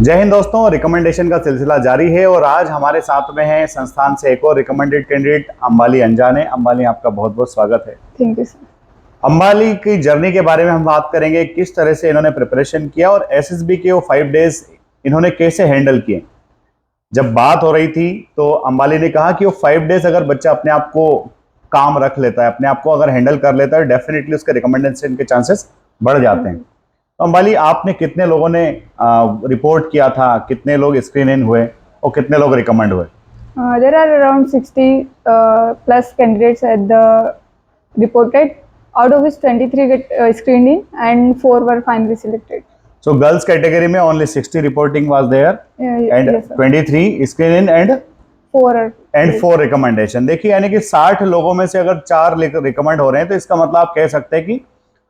जय हिंद दोस्तों, रिकमेंडेशन का सिलसिला जारी है और आज हमारे साथ में है संस्थान से एक और रिकमेंडेड कैंडिडेट अंबाली अंजाने। अंबाली, आपका बहुत बहुत स्वागत है। Thank you sir. अंबाली की जर्नी के बारे में हम बात करेंगे, किस तरह से इन्होंने प्रिपरेशन किया और एसएसबी के वो 5 डेज इन्होंने कैसे हैंडल किए। जब बात हो रही थी तो अंबाली ने कहा कि वो 5 डेज अगर बच्चा अपने आप को काम रख लेता है, अपने आप को अगर हैंडल कर लेता है, डेफिनेटली उसके रिकमेंडेशन के चांसेस बढ़ जाते हैं। तो अंबाली, आपने कितने लोगों ने रिपोर्ट किया था, कितने लोग स्क्रीन इन हुए और कितने लोग रिकमेंड हुए? There are around 60 plus candidates at the reported, out of which 23 get screened in and 4 were finally selected. So girls category में only 60 reporting was there and Yes, sir. 23 screen in and 4 are and 4 recommendation. देखिए, यानी कि 60 लोगों में से अगर 4 recommend हो रहे हैं तो इसका मतलब आप कह सकते हैं कि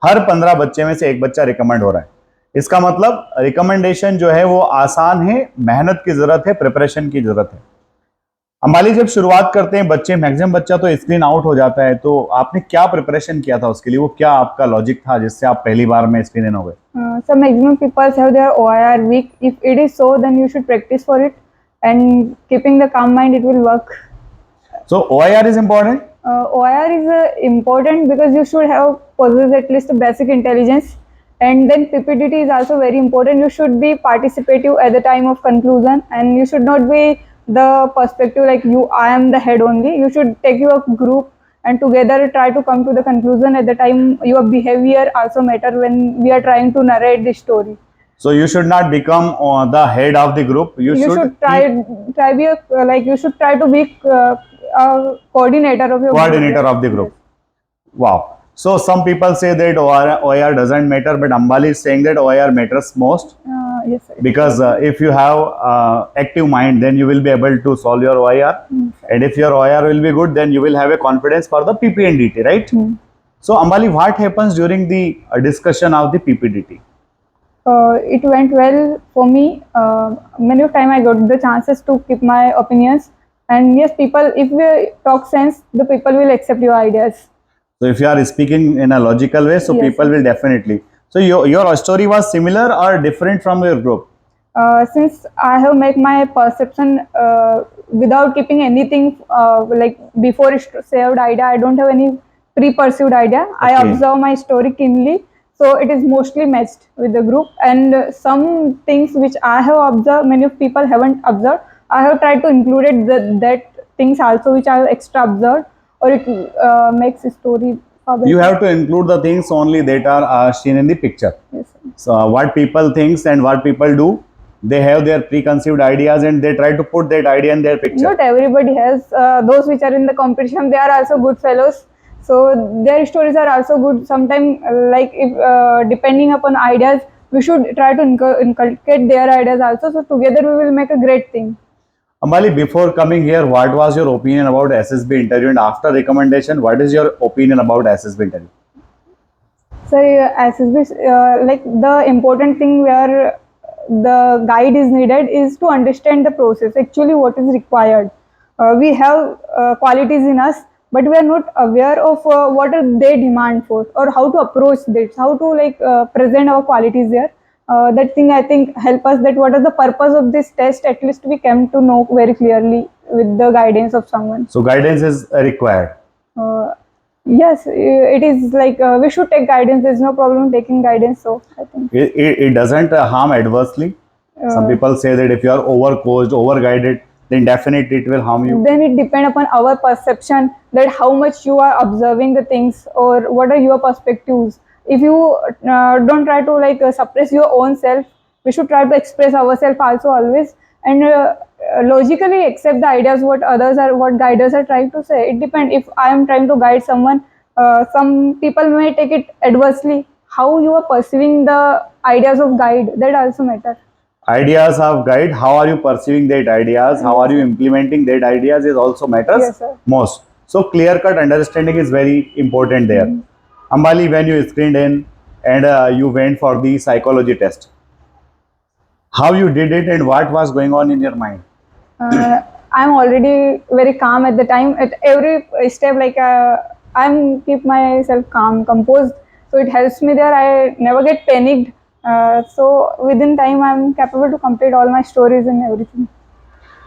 हर 15 बच्चे में से एक बच्चा रिकमेंड हो रहा है। इसका मतलब रिकमेंडेशन जो है वो आसान है, मेहनत की जरूरत है, प्रिपरेशन की जरूरत है। अंबाली, जब शुरुआत करते हैं बच्चे, मैक्सिमम बच्चा तो स्क्रीन आउट हो जाता है, तो आपने क्या प्रिपरेशन किया था उसके लिए? वो क्या आपका लॉजिक था जिससे आप पहली बार में स्क्रीन इन हो गए? some maximum people have their OIR weak. If it is so, then you should practice for it, and keeping the calm mind, it will work. So OIR is important. OIR is important because you should have possessed at least a basic intelligence, and then PPDT is also very important. You should be participative at the time of conclusion, and you should not be the perspective like I am the head only. You should take your group and together try to come to the conclusion. At the time, your behavior also matter when we are trying to narrate the story. So you should not become the head of the group. You should try be you should try to be a coordinator of your coordinator group. of the group. Wow. So some people say that OIR doesn't matter, but Ambali is saying that OIR matters most. Yes, sir. Because if you have active mind, then you will be able to solve your OIR. And if your OIR will be good, then you will have a confidence for the PP and DT, right? So Ambali, what happens during the discussion of the PPDT? It went well for me. Many of time I got the chances to keep my opinions, and yes, people, if we talk sense, the people will accept your ideas. So if you are speaking in a logical way, so yes, people will definitely. So your story was similar or different from your group? Since I have made my perception without keeping anything like before saved idea, I don't have any pre-perceived idea. Okay. I observe my story keenly, so it is mostly matched with the group. And some things which I have observed, many of people haven't observed. I have tried to include that things also which I have extra observed, or it makes a story. You have to include the things only that are seen in the picture. Yes, sir. So what people thinks and what people do, they have their preconceived ideas and they try to put that idea in their picture. Not everybody has. Those which are in the competition, they are also good fellows. So their stories are also good. Sometimes, like if depending upon ideas, we should try to inculcate their ideas also. So together we will make a great thing. Ambali, before coming here, what was your opinion about SSB interview? And after recommendation, what is your opinion about SSB interview? Sir, SSB, like the important thing where the guide is needed is to understand the process, actually what is required. We have qualities in us, but we are not aware of what are they demand for, or how to approach this, how to present our qualities there. That thing I think help us, that what is the purpose of this test, at least we came to know very clearly with the guidance of someone. So guidance is required. Yes, it is like we should take guidance. There's no problem taking guidance. So I think it doesn't harm adversely. Some people say that if you are over coached, over guided, then definitely it will harm you. Then it depends upon our perception, that how much you are observing the things, or what are your perspectives. If you don't try to suppress your own self, we should try to express ourselves also always, and logically accept the ideas what guiders are trying to say. It depends. If I am trying to guide someone, some people may take it adversely. How you are perceiving the ideas of guide, that also matter. Ideas of guide, how are you perceiving that ideas, how are you implementing that ideas is also matters. Yes, sir. Most. So clear cut understanding is very important there. Ambali, when you screened in and you went for the psychology test, how you did it and what was going on in your mind? I'm already very calm at the time. At every step, I'm keep myself calm, composed. So it helps me there. I never get panicked. So within time, I'm capable to complete all my stories and everything.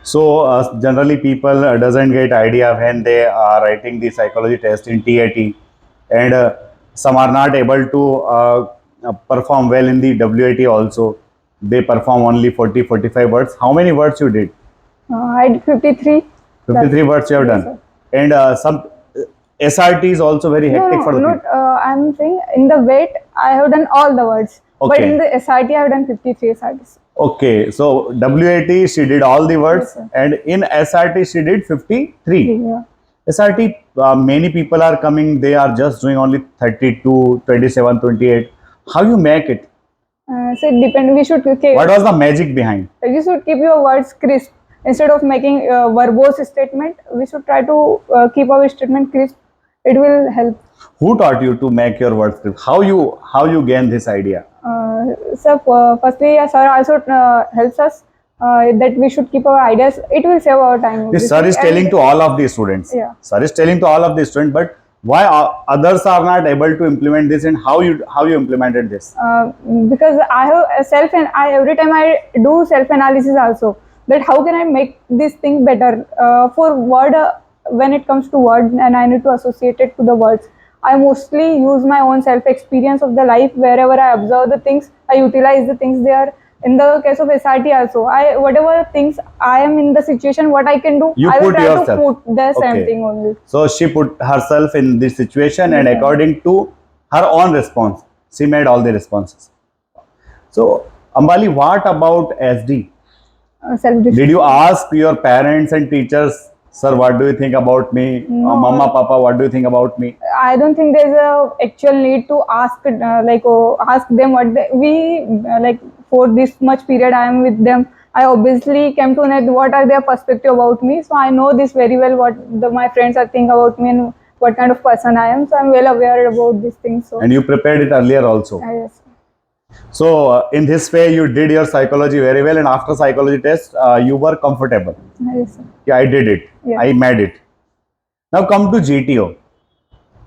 So generally people doesn't get idea when they are writing the psychology test in TAT, and some are not able to perform well in the WAT also. They perform only 40-45 words. How many words you did? I did 53. 53 words you have Yes, done. sir. And some SRT is also very No, hectic no, for the not. people. I'm saying in the weight, I have done all the words, but in Okay. the SRT, I have done 53 SRTs. Okay, so WAT she did all the Yes, words, sir. and in SRT she did 53. Yeah. SRT, many people are coming, they are just doing only 32, 27, 28. How you make it? So it depends. We should keep. What was the magic behind? You should keep your words crisp instead of making verbose statement. We should try to keep our statement crisp. It will help. Who taught you to make your words crisp? How you gain this idea? So firstly, sir also helps us that we should keep our ideas. It will save our time. This sir is telling to all of the students. Yeah. Sir is telling to all of the students, but why others are not able to implement this, and how you implemented this? Because I have a self and I every time I do self analysis also, that how can I make this thing better for word when it comes to word and I need to associate it to the words. I mostly use my own self experience of the life. Wherever I observe the things, I utilize the things there. In the case of SRT also, I whatever things I am in the situation, what I can do, You I will put try yourself. to put the same Okay. thing only. So she put herself in this situation, and Yes, sir. according to her own response, she made all the responses. So, Ambali, what about SD? Self Did you ask your parents and teachers, sir, what do you think about me? No. Mama, Papa, what do you think about me? I don't think there's a actual need to ask ask them what we like for this much period I am with them. I obviously came to know what are their perspective about me. So I know this very well what my friends are thinking about me and what kind of person I am. So I'm well aware about these things. So And you prepared it earlier also. yes. So, in this way, you did your psychology very well, and after psychology test, you were comfortable. Yes, sir. Yeah, I did it. Yeah. I made it. Now come to GTO.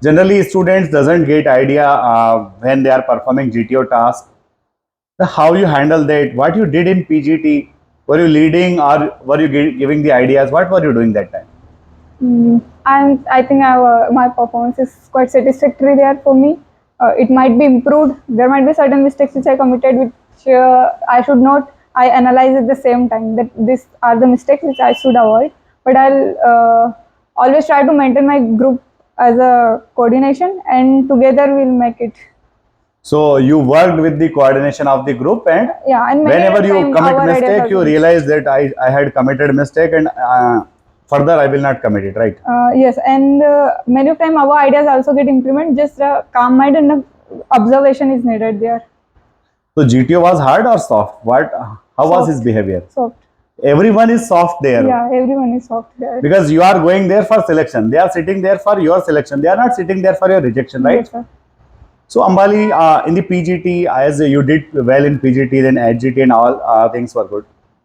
Generally, students doesn't get idea when they are performing GTO task. How you handle that? What you did in PGT? Were you leading or were you giving the ideas? What were you doing that time? I think my performance is quite satisfactory there for me. It might be improved. There might be certain mistakes which I committed, which I should not. I analyze at the same time that these are the mistakes which I should avoid. But I'll always try to maintain my group as a coordination, and together we'll make it. So you worked with the coordination of the group, and Yeah, and many whenever you time commit our ideas mistake, are you good. realize that I had committed mistake, and further I will not commit it, right? Yes, and many of time our ideas also get implemented. Just a calm mind and a observation is needed there. So GTO was hard or soft? How was his Soft. behavior? Soft. Everyone is soft there. Yeah, everyone is soft there. Because you are going there for selection. They are sitting there for your selection. They are not sitting there for your rejection, right? Yes, sir. So Ambali, in the PGT, as you did well in PGT, then HGT and all things were good.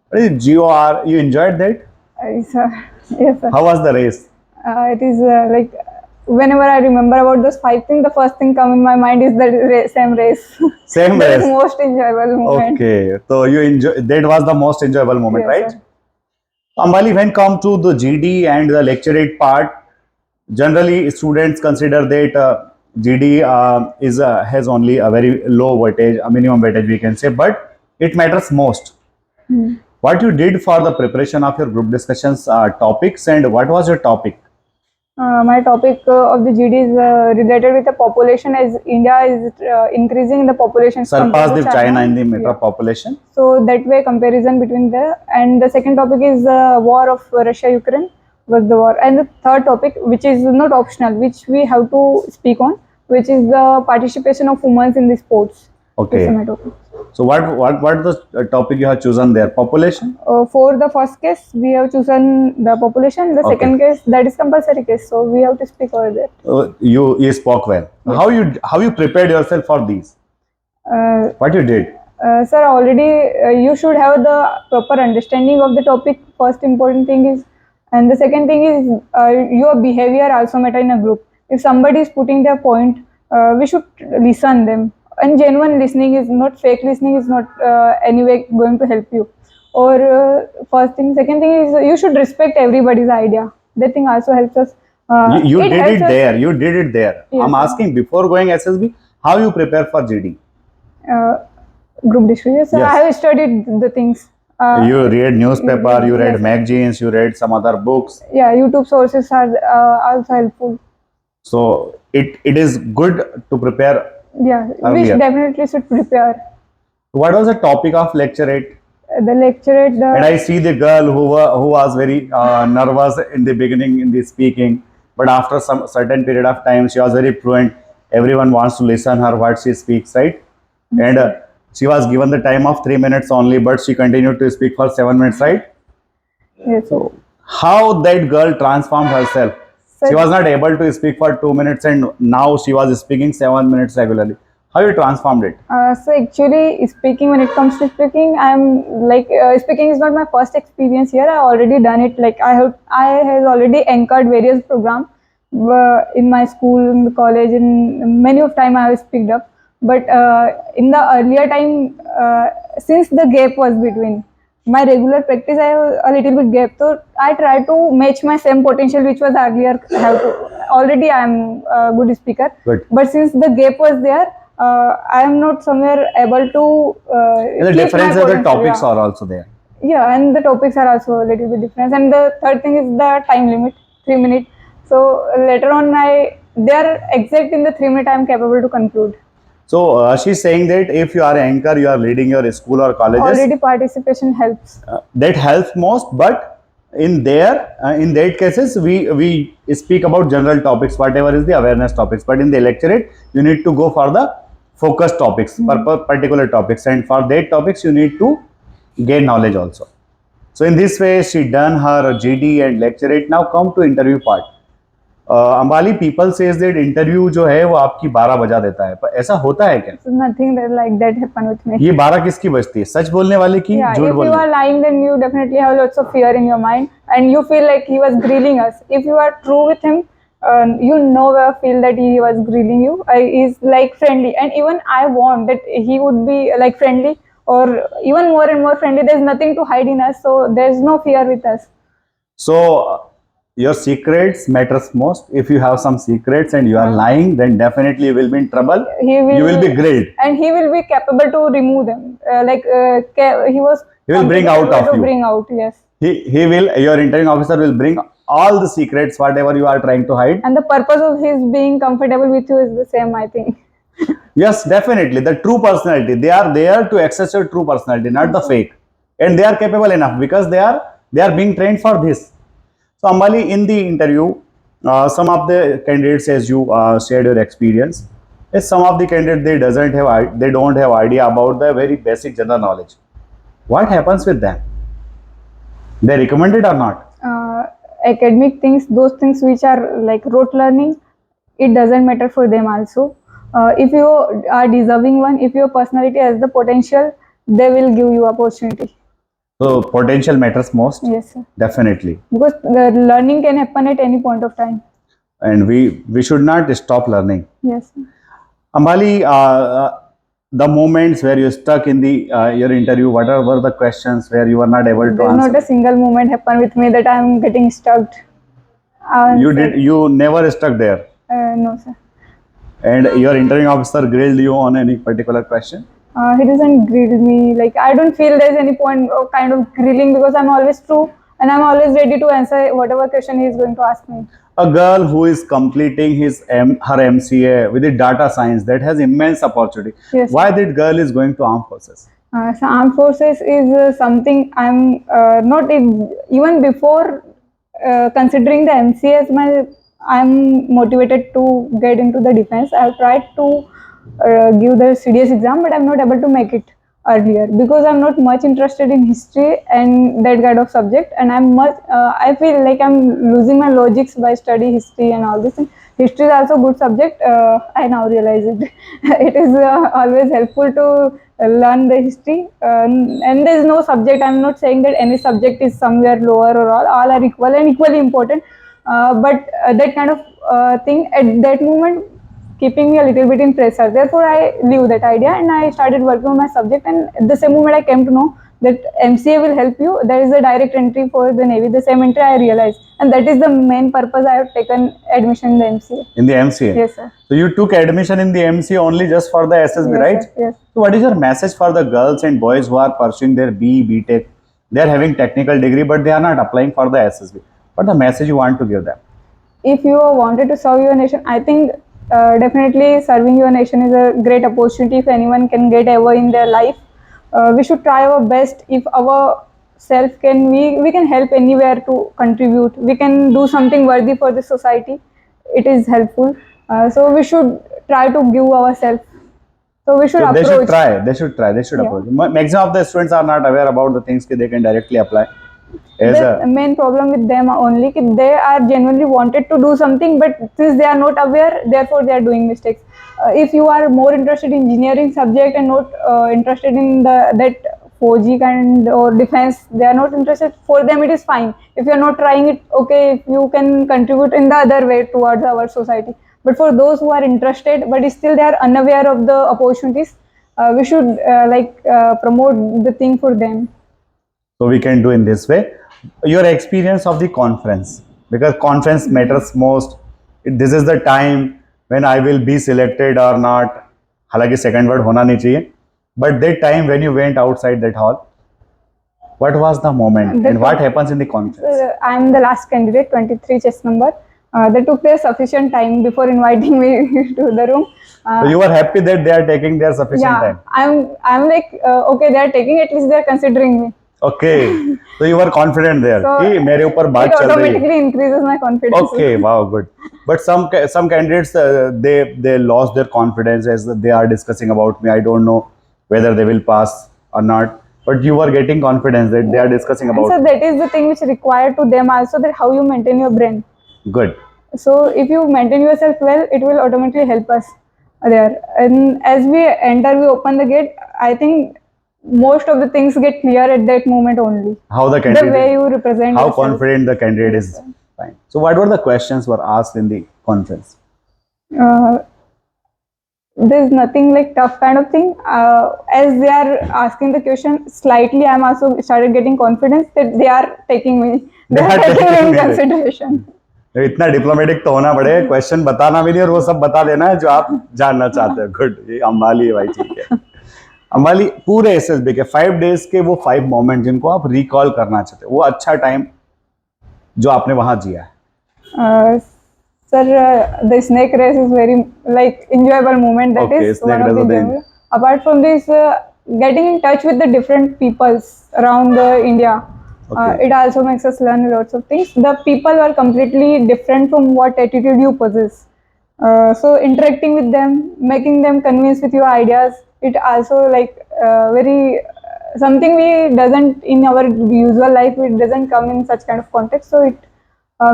But in GOR, you enjoyed that? Yes, sir. Yes, sir. How was the race? It is like whenever I remember about those 5 things, the first thing come in my mind is the same race. Same That race. is most enjoyable moment. Okay, so you enjoy. That was the most enjoyable moment, Yes, right? sir. Ambali, when come to the GD and the lecturate part, generally students consider that GD has only a very low weightage, a minimum weightage we can say, but it matters most. What you did for the preparation of your group discussions topics, and what was your topic? My topic of the GD is related with the population, as India is increasing in the population. Surpass compared the to China in the matter Yeah. of population. So that way comparison between and the second topic is war of Russia-Ukraine was the war, and the third topic, which is not optional, which we have to speak on, which is the participation of women in the sports. Okay. This is my topic. So what the topic you have chosen there? Population. For the first case, we have chosen the population. The Okay. second case, that is compulsory case, so we have to speak over that. You spoke well. Yes. How you prepared yourself for these? Uh, What you did? Sir, already you should have the proper understanding of the topic. First important thing is, and the second thing is your behavior also matter in a group. If somebody is putting their point, we should listen them. and genuine listening is not fake listening is not anyway going to help you. Or first thing, second thing is you should respect everybody's idea. That thing also helps us. You It did helps it us. there. You did it there. Yes, I'm sir. asking before going SSB, how you prepare for GD? Uh, Group discussion. So Yes. I have studied the things. You read newspaper, you read Yes. magazines, you read some other books. Yeah, YouTube sources are also helpful. So it is good to prepare Yeah, we earlier. definitely should prepare. What was the topic of lecture 8? The lecture, And the I see the girl who was very nervous in the beginning in the speaking, but after some certain period of time, she was very fluent. Everyone wants to listen her what she speaks, right? And she was given the time of 3 minutes only, but she continued to speak for 7 minutes, right? yes, sir. How that girl transformed herself. She Sir, was not able to speak for 2 minutes, and now she was speaking 7 minutes regularly. How you transformed it? So actually, speaking, when it comes to speaking, I'm like speaking is not my first experience here. I already done it. Like I has already anchored various programs in my school, in the college, and many of time I have speaked up. But in the earlier time, since the gap was between my regular practice, I have a little bit gap. So I try to match my same potential, which was earlier. Have to already I am a good speaker. Good. But since the gap was there, I am not somewhere able to. And the keep my difference of the potential, topics yeah. are also there. Yeah, and the topics are also a little bit different. And the third thing is the time limit, 3 minutes. So later on, they are exact in the 3 minute. I am capable to conclude. So she's saying that if you are anchor, you are leading your school or colleges. Already participation helps. That helps most, but in that cases we speak about general topics, whatever is the awareness topics. But in the lecturate, you need to go for the focus topics, particular topics, and for that topics you need to gain knowledge also. So in this way, she done her GD and lecturate. Now come to interview part. अंबाली people says that interview जो है वो आपकी 12 बजा देता है, पर ऐसा होता है क्या? So nothing that like that happened with me. ये 12 किसकी बजती है, सच बोलने वाले की, Yeah, झूठ if you बोलने? are lying, then you definitely have lots of fear in your mind, and you feel like he was grilling us. If you are true with him, you nowhere feel that he was grilling you. He's like friendly, and even I want that he would be like friendly, or even more and more friendly. There's nothing to hide in us, so there's no fear with us. So your secrets matters most. If you have some secrets and you are lying, then definitely you will be in trouble. He will, You will be grilled. and he will be capable to remove them. He was. He will bring out capable of to you. Bring out, yes. He will, your interviewing officer will bring all the secrets, whatever you are trying to hide. And the purpose of his being comfortable with you is the same, I think. Yes, definitely. The true personality. They are there to access your true personality, not the fake. And they are capable enough because they are being trained for this. So Ambali, in the interview, some of the candidates, as you shared your experience, some of the candidates they don't have idea about the very basic general knowledge. What happens with them? They recommended or not? Academic things, those things which are like rote learning, it doesn't matter for them also. If you are deserving one, if your personality has the potential, they will give you opportunity. So potential matters most. Yes, sir. Definitely. Because the learning can happen at any point of time. And we should not stop learning. Yes, sir. Ambali, the moments where you stuck in the your interview, what were the questions where you were not able to There's answer? not a single moment happen with me that I'm getting stuck. You never stuck there. No, sir. And your interviewing officer grilled you on any particular question? He doesn't grill me. Like, I don't feel there's any point of kind of grilling because I'm always true and I'm always ready to answer whatever question he's going to ask me. A girl who is completing her MCA with the data science, that has immense opportunity. Yes. Why that girl is going to armed forces? So armed forces is something I'm not even before considering the MCA as I'm motivated to get into the defense. I've tried to give the CDS exam, but I'm not able to make it earlier because I'm not much interested in history and that kind of subject, and I feel like I'm losing my logics by studying history and all this thing. History is also a good subject. I now realize it. It is always helpful to learn the history, and there is no subject. I'm not saying that any subject is somewhere lower or all are equal and equally important, but that kind of thing at that moment keeping me a little bit in pressure. Therefore, I leave that idea and I started working on my subject. And at the same moment, I came to know that MCA will help you. There is a direct entry for the Navy. The same entry I realized, and that is the main purpose I have taken admission in the MCA. In the MCA? Yes, sir. So you took admission in the MCA only just for the SSB, Yes, right? sir. Yes. So what is your message for the girls and boys who are pursuing their BE, BTech? They are having technical degree, but they are not applying for the SSB. What the message you want to give them? If you wanted to serve your nation, I think definitely serving your nation is a great opportunity if anyone can get ever in their life. We should try our best. If our self can, we can help anywhere to contribute. We can do something worthy for the society. It is helpful. So we should try to give ourselves. So we should So approach. they should try. They should try. They should Yeah. approach. Maximum of the students are not aware about the things that they can directly apply. As The a main problem with them only कि they are genuinely wanted to do something, but since they are not aware, therefore they are doing mistakes. If you are more interested in engineering subject and not interested in that 4G kind or defense, they are not interested. For them, it is fine. If you are not trying it, okay, if you can contribute in the other way towards our society. But for those who are interested, but still they are unaware of the opportunities, we should promote the thing for them. so we can do in this way. Your experience of the conference, because conference matters most. This is the time when I will be selected or not. हालांकि second word होना नहीं चाहिए. But that time when you went outside that hall, what was the moment and what happens in the conference? I am the last candidate, 23 chess number. They took their sufficient time before inviting me to the room. So you were happy that they are taking their sufficient time. I'm like okay, they are taking, at least they are considering me. Okay, so you were confident there. So कि मेरे ऊपर बात it चल रही है. automatically increases my confidence. Okay, wow, good. But some candidates they lost their confidence as they are discussing about me. I don't know whether they will pass or not. But you were getting confidence that they are discussing And about. so that is the thing which is required to them also, that how you maintain your brain. Good. So if you maintain yourself well, it will automatically help us there. And as we enter, we open the gate. I think most of the things get clear at that moment only. How the The candidate, way you represent how yourself. confident the candidate is. Fine. So what were the questions were asked in the conference? Uh, there's nothing like tough kind of thing. As they are asking the question, slightly I'm also started getting confidence that they are taking me. They are taking me in consideration. इतना diplomatic तो होना पड़ेगा, question बताना भी नहीं और वो सब बता देना है जो आप जानना चाहते हो. गुड, ये अंबाली है भाई, ठीक है. अंबाली पूरे एसएसबी के 5 डेज के वो 5 मोमेंट जिनको आप रिकॉल करना चाहते हो, वो अच्छा टाइम जो आपने वहां जिया है. Sir, the snake race is very enjoyable moment. That Okay, is snake one of race the होते हैं. enjoyable. Apart from this, getting in touch with the different peoples around India, Okay. it also makes us learn lots of things. The people are completely different from what attitude you possess. So interacting with them, making them convinced with your ideas, it also very something we doesn't in our usual life. It doesn't come in such kind of context. So it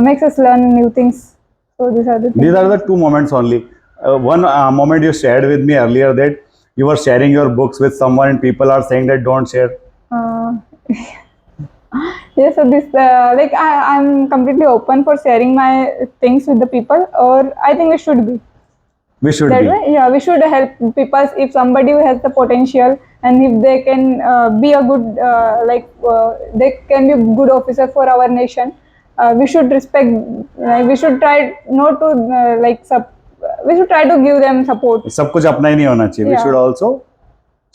makes us learn new things. So these are the things. These are the 2 moments only. One moment you shared with me earlier that you were sharing your books with someone and people are saying that don't share. Yes, so this I'm completely open for sharing my things with the people, or I think we should be. We should That be. way, yeah, we should help people if somebody who has the potential and if they can be a good they can be a good officer for our nation. We should respect. We should try not to we should try to give them support. सब कुछ अपना ही नहीं होना चाहिए. We Yeah. should also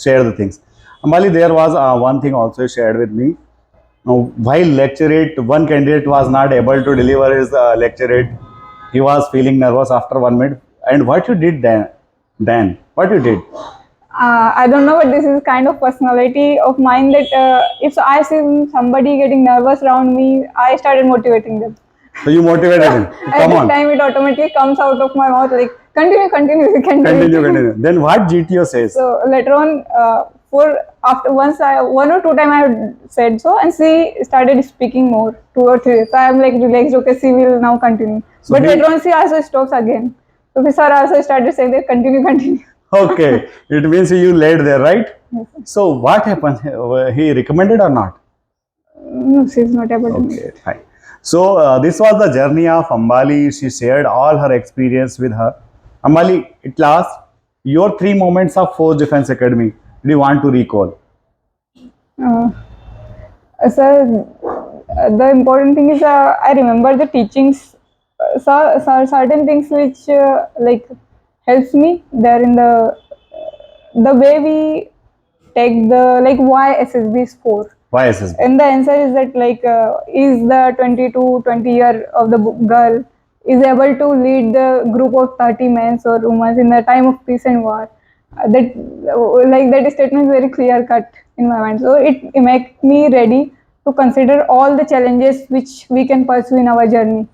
share the things. Amali, there was one thing also you shared with me. While lecturate, one candidate was not able to deliver his lecturate. He was feeling nervous after 1 minute. And what you did then? What you did? I don't know, but this is kind of personality of mine that if I see somebody getting nervous around me, I started motivating them. So you motivated him. At Come that on. time, it automatically comes out of my mouth like, continue, you can do it. Continue. Then what GTO says? So later on, after one or two times I had said so, and she started speaking more, 2 or 3. So I am like relaxed. Okay, she will now continue. So but later on, she also stops again. So sir also started saying that continue. Okay, it means you led there, right? Yes. So what happened? He recommended or not? No, she's not able to. Okay, fine. So this was the journey of Ambali. She shared all her experience with her. Ambali, at last, your 3 moments of Force Defense Academy, do you want to recall? Uh, Sir, the important thing is I remember the teachings. Certain things which like helps me there in the way we take the like why SSB is 4. Why SSB? And the answer is that like is the 20 to 20 year of the girl is able to lead the group of 30 men or women in the time of peace and war. That like that statement is very clear cut in my mind. So it make me ready to consider all the challenges which we can pursue in our journey.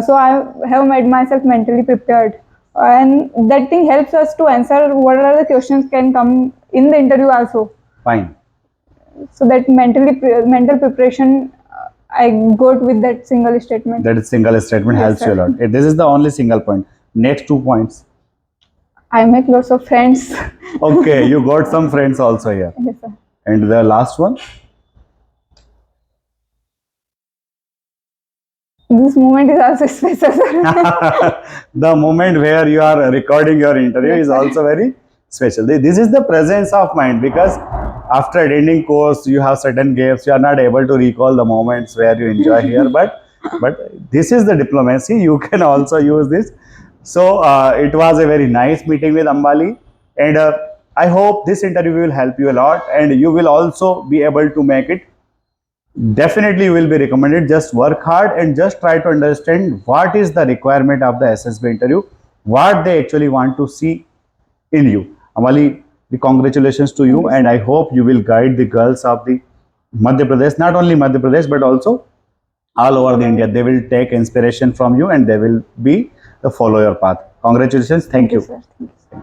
So I have made myself mentally prepared, and that thing helps us to answer what are the questions can come in the interview also. Fine. So that mental preparation I got with that single statement. That is single statement Yes, helps you a sir. lot. This is the only single point. Next 2 points. I make lots of friends. Okay, you got some friends also here. Yes, sir. And the last one. This moment is also special, sir. The moment where you are recording your interview Yes, is sir. also very special. This is the presence of mind, because after attending course you have certain gaps, you are not able to recall the moments where you enjoy here, but this is the diplomacy, you can also use this. So it was a very nice meeting with Ambali, and I hope this interview will help you a lot, and you will also be able to make it. Definitely you will be recommended. Just work hard and just try to understand what is the requirement of the SSB interview, what they actually want to see in you. Amali, the congratulations to you, and I hope you will guide the girls of the Madhya Pradesh, not only Madhya Pradesh but also all over the India. They will take inspiration from you and they will be the follow your path. Congratulations. Thank you. Sir. Thank you.